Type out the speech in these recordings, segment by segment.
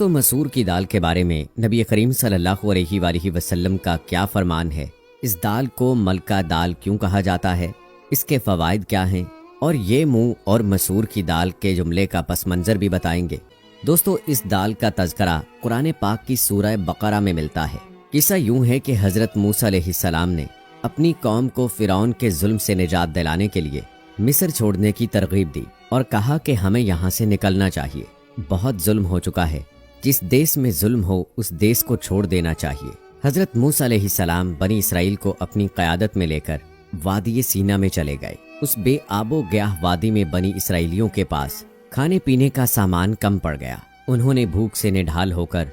دوستو مسور کی دال کے بارے میں نبی کریم صلی اللہ علیہ وآلہ وسلم کا کیا فرمان ہے؟ اس دال کو ملکہ دال کیوں کہا جاتا ہے؟ اس کے فوائد کیا ہیں؟ اور یہ منہ اور مسور کی دال کے جملے کا پس منظر بھی بتائیں گے۔ دوستو اس دال کا تذکرہ قرآن پاک کی سورہ بقرہ میں ملتا ہے۔ قصہ یوں ہے کہ حضرت موسیٰ علیہ السلام نے اپنی قوم کو فرعون کے ظلم سے نجات دلانے کے لیے مصر چھوڑنے کی ترغیب دی اور کہا کہ ہمیں یہاں سے نکلنا چاہیے، بہت ظلم ہو چکا ہے، جس دیس میں ظلم ہو اس دیس کو چھوڑ دینا چاہیے۔ حضرت موسیٰ علیہ السلام بنی اسرائیل کو اپنی قیادت میں لے کر وادی سینا میں چلے گئے۔ اس بے آب و گیاہ وادی میں بنی اسرائیلیوں کے پاس کھانے پینے کا سامان کم پڑ گیا۔ انہوں نے بھوک سے نڈھال ہو کر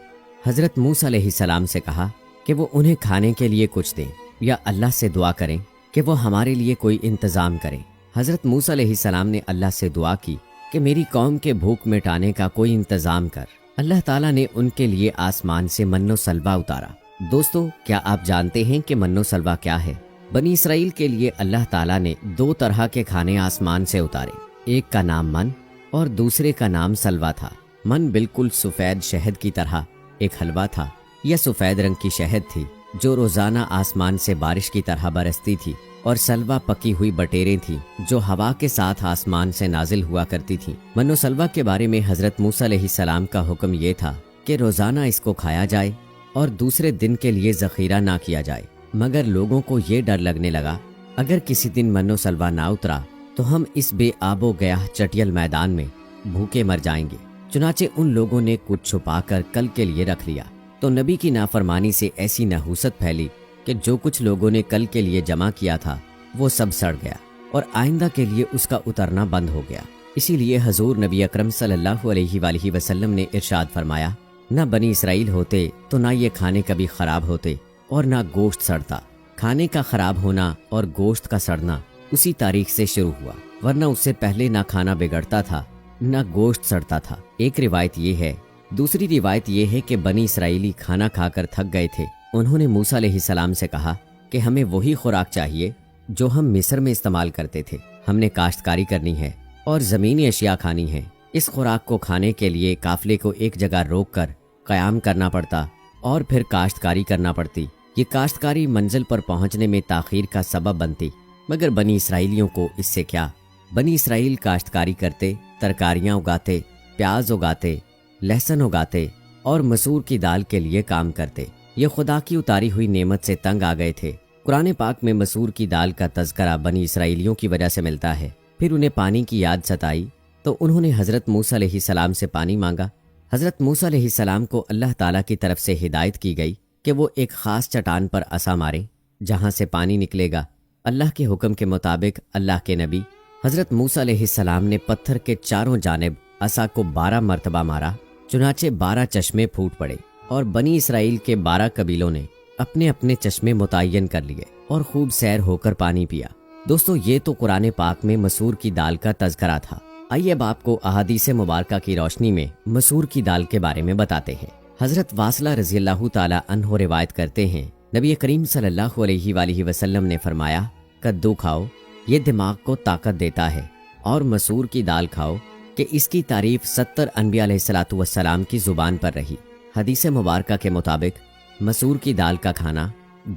حضرت موسیٰ علیہ السلام سے کہا کہ وہ انہیں کھانے کے لیے کچھ دیں یا اللہ سے دعا کریں کہ وہ ہمارے لیے کوئی انتظام کریں۔ حضرت موسیٰ علیہ السلام نے اللہ سے دعا کی کہ میری قوم کے بھوک مٹانے کا کوئی انتظام کر۔ اللہ تعالیٰ نے ان کے لیے آسمان سے من و سلوہ اتارا۔ دوستو کیا آپ جانتے ہیں کہ من و سلوہ کیا ہے؟ بنی اسرائیل کے لیے اللہ تعالیٰ نے 2 طرح کے کھانے آسمان سے اتارے، ایک کا نام من اور دوسرے کا نام سلوہ تھا۔ من بالکل سفید شہد کی طرح ایک حلوہ تھا، یہ سفید رنگ کی شہد تھی جو روزانہ آسمان سے بارش کی طرح برستی تھی، اور سلوہ پکی ہوئی بٹیریں تھیں جو ہوا کے ساتھ آسمان سے نازل ہوا کرتی تھیں۔ من و سلوہ کے بارے میں حضرت موسیٰ علیہ السلام کا حکم یہ تھا کہ روزانہ اس کو کھایا جائے اور دوسرے دن کے لیے ذخیرہ نہ کیا جائے، مگر لوگوں کو یہ ڈر لگنے لگا اگر کسی دن من و سلوہ نہ اترا تو ہم اس بے آب و گیاہ چٹیل میدان میں بھوکے مر جائیں گے۔ چنانچہ ان لوگوں نے کچھ چھپا کر کل کے لیے رکھ لیا، تو نبی کی نافرمانی سے ایسی نحوست پھیلی کہ جو کچھ لوگوں نے کل کے لیے جمع کیا تھا وہ سب سڑ گیا اور آئندہ کے لیے اس کا اترنا بند ہو گیا۔ اسی لیے حضور نبی اکرم صلی اللہ علیہ وآلہ وسلم نے ارشاد فرمایا، نہ بنی اسرائیل ہوتے تو نہ یہ کھانے کبھی خراب ہوتے اور نہ گوشت سڑتا۔ کھانے کا خراب ہونا اور گوشت کا سڑنا اسی تاریخ سے شروع ہوا، ورنہ اس سے پہلے نہ کھانا بگڑتا تھا نہ گوشت سڑتا تھا۔ ایک روایت یہ ہے۔ دوسری روایت یہ ہے کہ بنی اسرائیلی کھانا کھا کر تھک گئے تھے۔ انہوں نے موسیٰ علیہ السلام سے کہا کہ ہمیں وہی خوراک چاہیے جو ہم مصر میں استعمال کرتے تھے، ہم نے کاشتکاری کرنی ہے اور زمینی اشیاء کھانی ہے۔ اس خوراک کو کھانے کے لیے قافلے کو ایک جگہ روک کر قیام کرنا پڑتا اور پھر کاشتکاری کرنا پڑتی۔ یہ کاشتکاری منزل پر پہنچنے میں تاخیر کا سبب بنتی، مگر بنی اسرائیلیوں کو اس سے کیا؟ بنی اسرائیل کاشتکاری کرتے، ترکاریاں اگاتے، پیاز اگاتے، لہسن اگاتے اور مسور کی دال کے لیے کام کرتے۔ یہ خدا کی اتاری ہوئی نعمت سے تنگ آ گئے تھے۔ قرآن پاک میں مسور کی دال کا تذکرہ بنی اسرائیلیوں کی وجہ سے ملتا ہے۔ پھر انہیں پانی کی یاد ستائی تو انہوں نے حضرت موسیٰ علیہ السلام سے پانی مانگا۔ حضرت موسیٰ علیہ السلام کو اللہ تعالیٰ کی طرف سے ہدایت کی گئی کہ وہ ایک خاص چٹان پر عصا ماریں جہاں سے پانی نکلے گا۔ اللہ کے حکم کے مطابق اللہ کے نبی حضرت موسیٰ علیہ السلام نے پتھر کے چاروں جانب عصا کو 12 مرتبہ مارا، چنانچہ 12 چشمے پھوٹ پڑے اور بنی اسرائیل کے 12 قبیلوں نے اپنے اپنے چشمے متعین کر لیے اور خوب سیر ہو کر پانی پیا۔ دوستو یہ تو قرآن پاک میں مسور کی دال کا تذکرہ تھا۔ آئیے اب آپ کو احادیث مبارکہ کی روشنی میں مسور کی دال کے بارے میں بتاتے ہیں۔ حضرت واصلہ رضی اللہ تعالی عنہ روایت کرتے ہیں، نبی کریم صلی اللہ علیہ وآلہ وسلم نے فرمایا، کدو کھاؤ، یہ دماغ کو طاقت دیتا ہے، اور مسور کی دال کھاؤ کہ اس کی تعریف 70 انبیاء علیہ السلام کی زبان پر رہی۔ حدیث مبارکہ کے مطابق مسور کی دال کا کھانا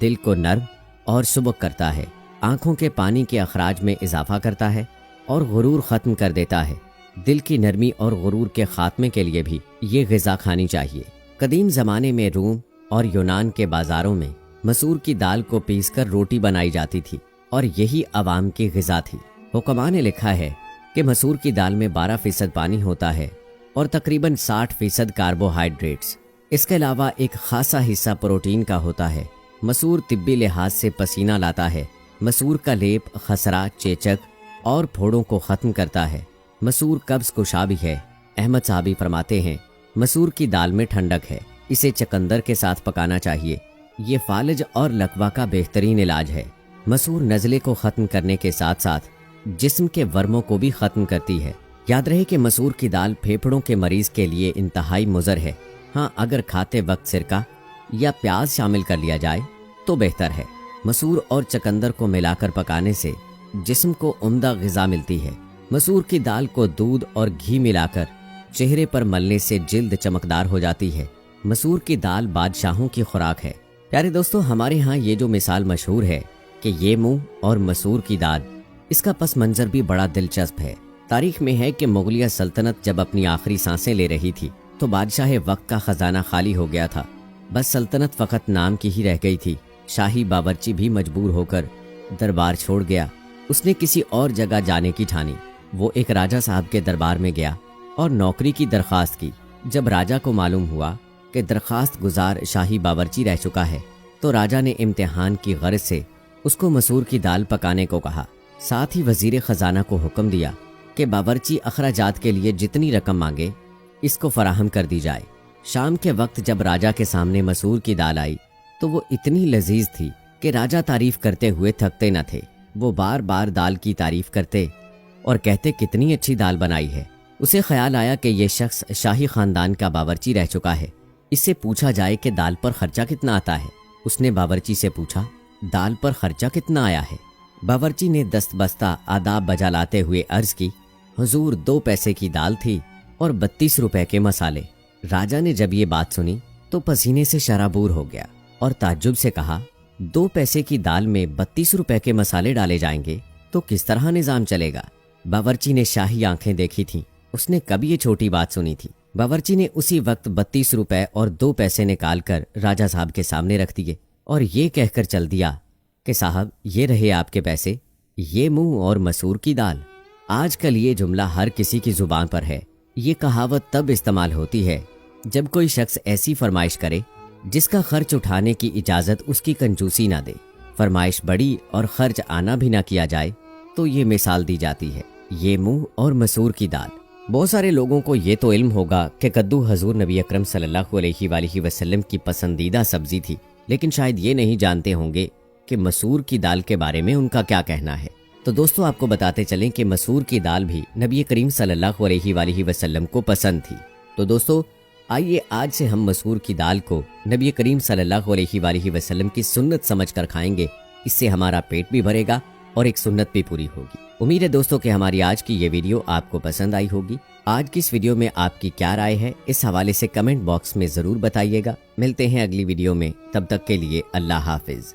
دل کو نرم اور سبک کرتا ہے، آنکھوں کے پانی کے اخراج میں اضافہ کرتا ہے اور غرور ختم کر دیتا ہے۔ دل کی نرمی اور غرور کے خاتمے کے لیے بھی یہ غذا کھانی چاہیے۔ قدیم زمانے میں روم اور یونان کے بازاروں میں مسور کی دال کو پیس کر روٹی بنائی جاتی تھی اور یہی عوام کی غذا تھی۔ حکماء نے لکھا ہے کہ مسور کی دال میں 12% پانی ہوتا ہے اور تقریباً 60% کاربوہائیڈریٹس۔ اس کے علاوہ ایک خاصا حصہ پروٹین کا ہوتا ہے۔ مسور طبی لحاظ سے پسینہ لاتا ہے۔ مسور کا لیپ خسرہ، چیچک اور پھوڑوں کو ختم کرتا ہے۔ مسور قبض کشا بھی ہے۔ احمد صاحبی فرماتے ہیں، مسور کی دال میں ٹھنڈک ہے، اسے چقندر کے ساتھ پکانا چاہیے، یہ فالج اور لکوہ کا بہترین علاج ہے۔ مسور نزلے کو ختم کرنے کے ساتھ ساتھ جسم کے ورموں کو بھی ختم کرتی ہے۔ یاد رہے کہ مسور کی دال پھیپھڑوں کے مریض کے لیے انتہائی مضر ہے۔ ہاں اگر کھاتے وقت سرکہ یا پیاز شامل کر لیا جائے تو بہتر ہے۔ مسور اور چقندر کو ملا کر پکانے سے جسم کو عمدہ غذا ملتی ہے۔ مسور کی دال کو دودھ اور گھی ملا کر چہرے پر ملنے سے جلد چمکدار ہو جاتی ہے۔ مسور کی دال بادشاہوں کی خوراک ہے۔ پیارے دوستو، ہمارے ہاں یہ جو مثال مشہور ہے کہ یہ منہ اور مسور کی دال، اس کا پس منظر بھی بڑا دلچسپ ہے۔ تاریخ میں ہے کہ مغلیہ سلطنت جب اپنی آخری سانسیں لے رہی تھی تو بادشاہ وقت کا خزانہ خالی ہو گیا تھا۔ بس سلطنت فقط نام کی ہی رہ گئی تھی۔ شاہی باورچی بھی مجبور ہو کر دربار چھوڑ گیا۔ اس نے کسی اور جگہ جانے کی ٹھانی۔ وہ ایک راجہ صاحب کے دربار میں گیا اور نوکری کی درخواست کی۔ جب راجہ کو معلوم ہوا کہ درخواست گزار شاہی باورچی رہ چکا ہے تو راجہ نے امتحان کی غرض سے اس کو مسور کی دال پکانے کو کہا۔ ساتھ ہی وزیر خزانہ کو حکم دیا کہ باورچی اخراجات کے لیے جتنی رقم مانگے اس کو فراہم کر دی جائے۔ شام کے وقت جب راجہ کے سامنے مسور کی دال آئی تو وہ اتنی لذیذ تھی کہ راجہ تعریف کرتے ہوئے تھکتے نہ تھے۔ وہ بار بار دال کی تعریف کرتے اور کہتے کتنی اچھی دال بنائی ہے۔ اسے خیال آیا کہ یہ شخص شاہی خاندان کا باورچی رہ چکا ہے، اس سے پوچھا جائے کہ دال پر خرچہ کتنا آتا ہے۔ اس نے باورچی سے پوچھا، دال پر خرچہ کتنا آیا ہے؟ باورچی نے دست بستہ آداب بجا لاتے ہوئے عرض کی، حضور 2 پیسے کی دال تھی اور 32 روپے کے مسالے۔ راجہ نے جب یہ بات سنی تو پسینے سے شرابور ہو گیا اور تعجب سے کہا، 2 پیسے کی دال میں 32 روپے کے مسالے ڈالے جائیں گے تو کس طرح نظام چلے گا؟ باورچی نے شاہی آنکھیں دیکھی تھیں، اس نے کبھی یہ چھوٹی بات سنی تھی۔ باورچی نے اسی وقت 32 روپے اور 2 پیسے نکال کر راجہ صاحب کے سامنے رکھ دیے اور یہ کہہ کر چل دیا کہ صاحب یہ رہے آپ کے پیسے، یہ منہ اور مسور کی دال۔ آج کل یہ جملہ ہر کسی کی زبان پر ہے۔ یہ کہاوت تب استعمال ہوتی ہے جب کوئی شخص ایسی فرمائش کرے جس کا خرچ اٹھانے کی اجازت اس کی کنجوسی نہ دے۔ فرمائش بڑی اور خرچ آنا بھی نہ کیا جائے تو یہ مثال دی جاتی ہے، یہ منہ اور مسور کی دال۔ بہت سارے لوگوں کو یہ تو علم ہوگا کہ کدو حضور نبی اکرم صلی اللہ علیہ وآلہ وسلم کی پسندیدہ سبزی تھی، لیکن شاید یہ نہیں جانتے ہوں گے کہ مسور کی دال کے بارے میں ان کا کیا کہنا ہے۔ تو دوستو، آپ کو بتاتے چلیں کہ مسور کی دال بھی نبی کریم صلی اللہ علیہ وآلہ وسلم کو پسند تھی۔ تو دوستو، آئیے آج سے ہم مسور کی دال کو نبی کریم صلی اللہ علیہ وآلہ وسلم کی سنت سمجھ کر کھائیں گے۔ اس سے ہمارا پیٹ بھی بھرے گا اور ایک سنت بھی پوری ہوگی۔ امید ہے دوستو کہ ہماری آج کی یہ ویڈیو آپ کو پسند آئی ہوگی۔ آج کی اس ویڈیو میں آپ کی کیا رائے ہے، اس حوالے سے کمنٹ باکس میں ضرور بتائیے گا۔ ملتے ہیں اگلی ویڈیو میں، تب تک کے لیے اللہ حافظ۔